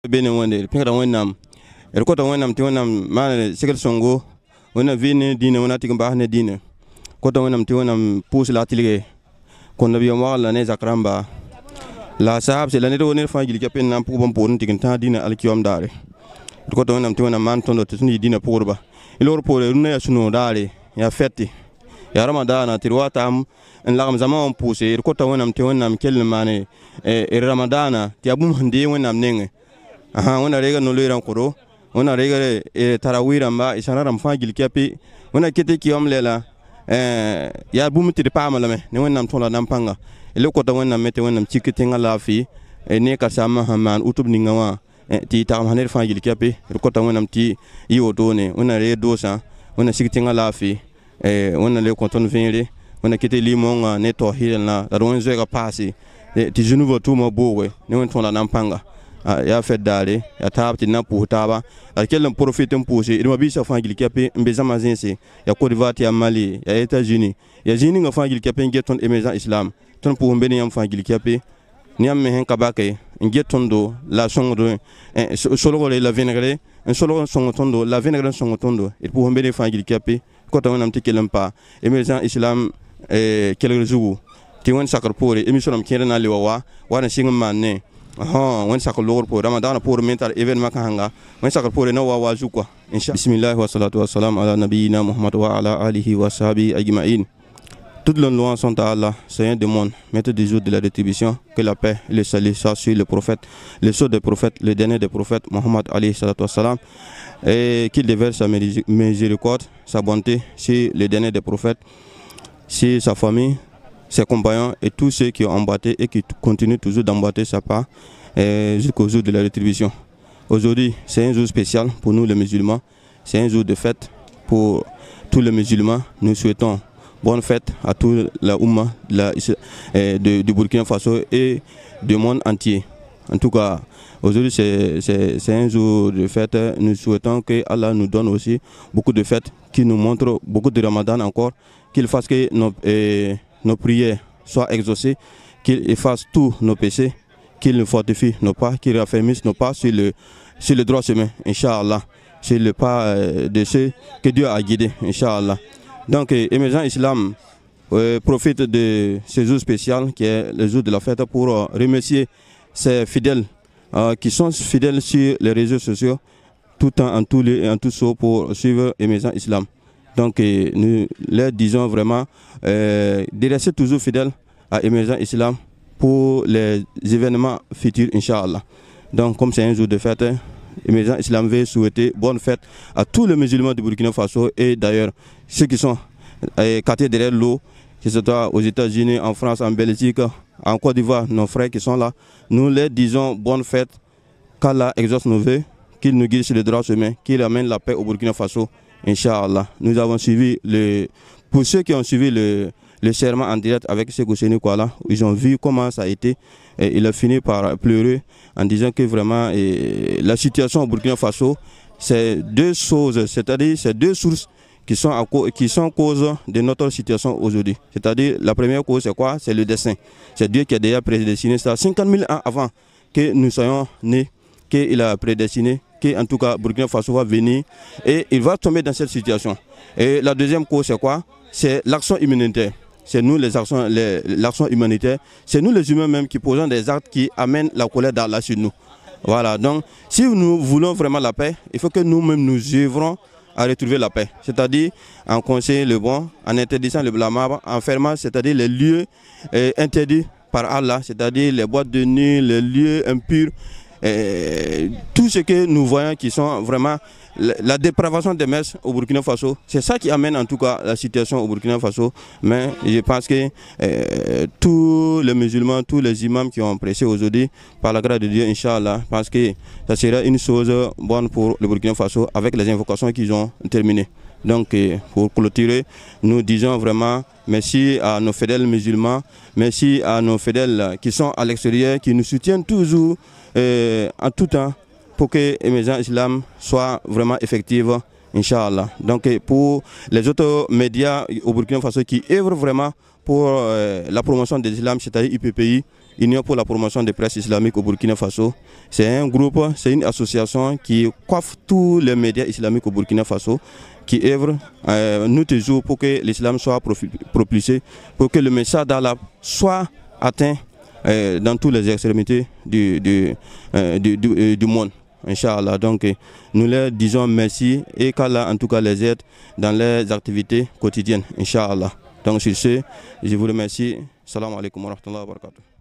bene wonde pingra wonnam ko to wonnam ti wonnam ma sekel songo wonna vini dine wonna ti ba ne dine ko to wonnam ti wonnam pous la tilge ko nabi wala ne zakramba la sahab c'est l'année de wonne fa gili kapen nam pour bon pour ntigin ta dine al kiyom dare ko to wonnam ti wonnam man tondo to ni dine pour ba ilor pour runa ya suno dare ya fetti ya ramadana tirwatam en lagam zaman pousse ko to wonnam ti wonnam kel mane e ramadana ti abum hande wonnam nenge aha wona rega no leran koro wona rega tarawira mba isana ram fa gil kapi wona kete kiyom lela ya bum ti pa malame ne wonnam tola nam panga ele ko to wonnam mete wonnam cikete ngala fi ne ka sama haman utub ni ngawa ti ta haner fa gil kapi ko to wonnam ti yoto ne wona re dosa wona cikete ngala fi wona le ko ton vinre wona kete limonga ne to hilna da won zo ga pasi ti junuvo tu mo bowe ne won tola nam panga ya fait dale ya tabti na puhtaba alkelam profitem pousse il ma bisa fangil kape mbeza mazinse ya Côte d'Ivoire ya Mali ya États-Unis ya jini nga fangil kape ngeton emergent islam ton pour mbeni yam fangil kape ni am hen kabake ngetondo la songo solo la vinaigre un solo songo tondo la vinaigre songo tondo il pour mbeni fangil kape ko to nam tikelem pa emergent islam kelere zugu ti won sakar pore émission am kérena liwa wana singam manne won sakal lor pour ramadan pour mental événement hanga won sakal pour no wa waju quoi inshallah bismillah wa salatu wa salam ala nabiyina muhammad wa ala alihi wa sahbihi ajma'in. Toutes les lois sont à Allah, Seigneur du monde, maître du jour de la rétribution, que la paix et le salut soient sur le prophète, le sceau des prophètes, le dernier des prophètes, Muhammad alayhi salatu wa salam, et qu'il déverse sa miséricorde, sa bonté sur le dernier des prophètes, sur sa famille, ses compagnons et tous ceux qui ont emboîté et qui continuent toujours d'emboîter sa part jusqu'au jour de la rétribution. Aujourd'hui, c'est un jour spécial pour nous les musulmans, c'est un jour de fête pour tous les musulmans. Nous souhaitons bonne fête à toute la Oumma du Burkina Faso et du monde entier. En tout cas, aujourd'hui c'est un jour de fête. Nous souhaitons que Allah nous donne aussi beaucoup de fêtes, qui nous montre beaucoup de Ramadan encore, qu'il fasse que nos prières soient exaucées, qu'il efface tous nos péchés, qu'il nous fortifie nos pas, qu'il raffermisse nos pas sur le droit chemin, Inch'Allah, sur le pas de ceux que Dieu a guidés, Inch'Allah. Donc, Émergent Islam profite de ce jour spécial qui est le jour de la fête pour remercier ses fidèles qui sont fidèles sur les réseaux sociaux, tout en tout lieu et en tout saut pour suivre Émergent Islam. Donc nous leur disons vraiment de rester toujours fidèles à Émergent Islam pour les événements futurs, Inch'Allah. Donc comme c'est un jour de fête, Émergent Islam veut souhaiter bonne fête à tous les musulmans du Burkina Faso et d'ailleurs ceux qui sont quartiers derrière l'eau, que ce soit aux États-Unis, en France, en Belgique, en Côte d'Ivoire, nos frères qui sont là. Nous leur disons bonne fête, qu'Allah exauce nos vœux, qu'il nous guide sur le droit chemin, qu'il amène la paix au Burkina Faso. Inch'Allah. Nous avons suivi pour ceux qui ont suivi le serment en direct avec Sékou Séni Kouala, ils ont vu comment ça a été. Et il a fini par pleurer en disant que vraiment la situation au Burkina Faso, c'est deux choses, c'est-à-dire c'est deux sources qui sont cause de notre situation aujourd'hui. C'est-à-dire la première cause c'est quoi? C'est le destin. C'est Dieu qui a déjà prédestiné ça 50 000 ans avant que nous soyons nés, qu'il a prédestiné, qu'en tout cas Burkina Faso va venir et il va tomber dans cette situation. Et la deuxième cause c'est quoi? C'est l'action humanitaire. C'est nous l'action humanitaire, c'est nous les humains même qui posons des actes qui amènent la colère d'Allah sur nous. Voilà, donc si nous voulons vraiment la paix, il faut que nous-mêmes nous œuvrons à retrouver la paix. C'est-à-dire en conseillant le bon, en interdisant le blâmable, en fermant, c'est-à-dire les lieux interdits par Allah, c'est-à-dire les boîtes de nuit, les lieux impurs, tout ce que nous voyons qui sont vraiment la dépravation des mœurs au Burkina Faso, c'est ça qui amène en tout cas la situation au Burkina Faso. Mais je pense que tous les musulmans, tous les imams qui ont prêché aujourd'hui, par la grâce de Dieu, Inch'Allah, parce que ça sera une chose bonne pour le Burkina Faso avec les invocations qu'ils ont terminées. Donc pour clôturer, nous disons vraiment merci à nos fidèles musulmans, merci à nos fidèles qui sont à l'extérieur, qui nous soutiennent toujours en tout temps pour que Émergent Islam soit vraiment effective, Inch'Allah. Donc pour les autres médias au Burkina Faso qui œuvrent vraiment pour la promotion de l'islam, c'est-à-dire IPPI, Union pour la promotion des presse islamiques au Burkina Faso. C'est un groupe, c'est une association qui coiffe tous les médias islamiques au Burkina Faso, qui œuvre nuit et jour pour que l'islam soit propulsé, pour que le message d'Allah soit atteint dans toutes les extrémités du monde. Inch'Allah. Donc nous leur disons merci et qu'Allah en tout cas les aide dans leurs activités quotidiennes. Inch'Allah. Donc sur ce, je vous remercie. Salam alaikum wa rahmatullahi wa barakatuh.